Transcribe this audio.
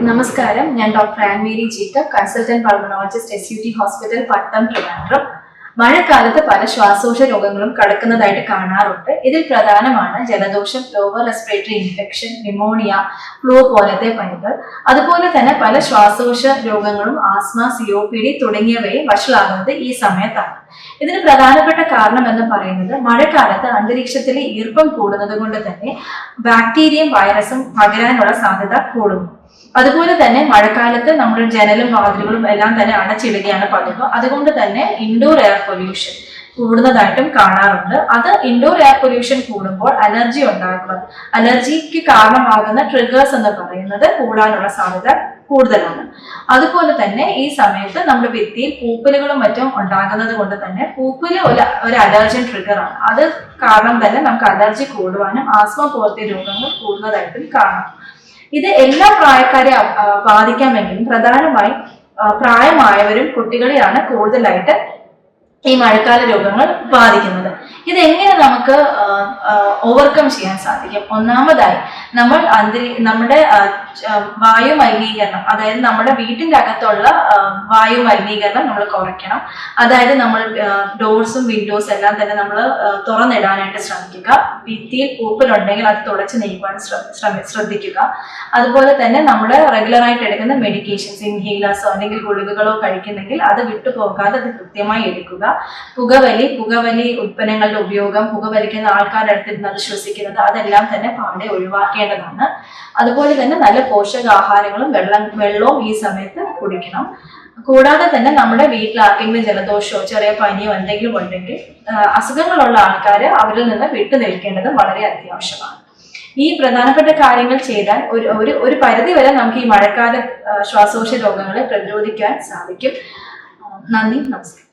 നമസ്കാരം, ഞാൻ doctor Ann Mary Jacob, consultant pulmonologist SUT hospital Pattom Trivandrum. മഴക്കാലത്ത് പല ശ്വാസകോശ രോഗങ്ങളും കടക്കുന്നതായിട്ട് കാണാറുണ്ട്. ഇതിൽ പ്രധാനമാണ് ജലദോഷം, lower respiratory infection, pneumonia, flu പോലത്തെ പനികൾ. അതുപോലെ തന്നെ പല ശ്വാസകോശ രോഗങ്ങളും ആസ്മ, COPD തുടങ്ങിയവയെ വഷളാകുന്നത് ഈ സമയത്താണ്. ഇതിന് പ്രധാനപ്പെട്ട കാരണം എന്ന് പറയുന്നത് മഴക്കാലത്ത് അന്തരീക്ഷത്തിലെ ഈർപ്പം കൂടുന്നത് കൊണ്ട് തന്നെ ബാക്ടീരിയയും വൈറസും പകരാനുള്ള സാധ്യത കൂടുന്നു. അതുപോലെ തന്നെ മഴക്കാലത്ത് നമ്മൾ ജനലും വാതിലുകളും എല്ലാം തന്നെ അടച്ചിടുകയാണ് പതിവ്. അതുകൊണ്ട് തന്നെ ഇൻഡോർ എയർ പൊല്യൂഷൻ കൂടുന്നതായിട്ടും കാണാറുണ്ട്. അത് ഇൻഡോർ എയർ പൊല്യൂഷൻ കൂടുമ്പോൾ അലർജി ഉണ്ടാകുന്നത്, അലർജിക്ക് കാരണമാകുന്ന ട്രിഗേഴ്സ് എന്ന് പറയുന്നത് കൂടാനുള്ള സാധ്യത കൂടുതലാണ്. അതുപോലെ തന്നെ ഈ സമയത്ത് നമ്മുടെ ഭിത്തിയിൽ പൂപ്പലുകളും മറ്റും ഉണ്ടാകുന്നത് കൊണ്ട് തന്നെ പൂപ്പല് ഒരു അലർജൻ ട്രിഗർ ആണ്. അത് കാരണം തന്നെ നമുക്ക് അലർജി കൂടുവാനും ആസ്മ പോലത്തെ രോഗങ്ങൾ കൂടുന്നതായിട്ടും കാണാം. ഇത് എല്ലാ പ്രായക്കാരെ ബാധിക്കാമെങ്കിലും പ്രധാനമായും പ്രായമായവരും കുട്ടികളെയാണ് കൂടുതലായിട്ട് ഈ മഴക്കാല രോഗങ്ങൾ ബാധിക്കുന്നത്. ഇതെങ്ങനെ നമുക്ക് ഓവർകം ചെയ്യാൻ സാധിക്കും? ഒന്നാമതായി നമ്മുടെ വായു മലിനീകരണം, അതായത് നമ്മുടെ വീട്ടിന്റെ അകത്തുള്ള വായു മലിനീകരണം നമ്മൾ കുറയ്ക്കണം. അതായത് നമ്മൾ ഡോർസും വിൻഡോസും എല്ലാം തന്നെ നമ്മൾ തുറന്നിടാനായിട്ട് ശ്രമിക്കുക. ഭിത്തിയിൽ പൂപ്പലുണ്ടെങ്കിൽ അത് തുടച്ച് നീക്കുവാൻ ശ്രദ്ധിക്കുക. അതുപോലെ തന്നെ നമ്മൾ റെഗുലറായിട്ട് എടുക്കുന്ന മെഡിക്കേഷൻസ്, ഇൻഹേലേഴ്സോ അല്ലെങ്കിൽ ഗുളികകളോ കഴിക്കുന്നെങ്കിൽ അത് വിട്ടുപോകാതെ അത് കൃത്യമായി എടുക്കുക. പുകവലി ഉൽപ്പന്നങ്ങളുടെ ഉപയോഗം, പുകവലിക്കുന്ന ആൾക്കാരുടെ അടുത്തിരുന്ന് അത് ശ്വസിക്കുന്നത്, അതെല്ലാം തന്നെ പാടെ ഒഴിവാക്കേണ്ടതാണ്. അതുപോലെ തന്നെ നല്ല പോഷകാഹാരങ്ങളും വെള്ളവും ഈ സമയത്ത് കുടിക്കണം. കൂടാതെ തന്നെ നമ്മുടെ വീട്ടിൽ ആർക്കെങ്കിലും ജലദോഷമോ ചെറിയ പനിയോ എന്തെങ്കിലും ഉണ്ടെങ്കിൽ അസുഖങ്ങളുള്ള ആൾക്കാർ അവരിൽ നിന്ന് വിട്ടു നിൽക്കേണ്ടത് വളരെ അത്യാവശ്യമാണ്. ഈ പ്രധാനപ്പെട്ട കാര്യങ്ങൾ ചെയ്താൽ ഒരു പരിധി വരെ നമുക്ക് ഈ മഴക്കാല ശ്വാസകോശ രോഗങ്ങളെ പ്രതിരോധിക്കാൻ സാധിക്കും. നന്ദി, നമസ്കാരം.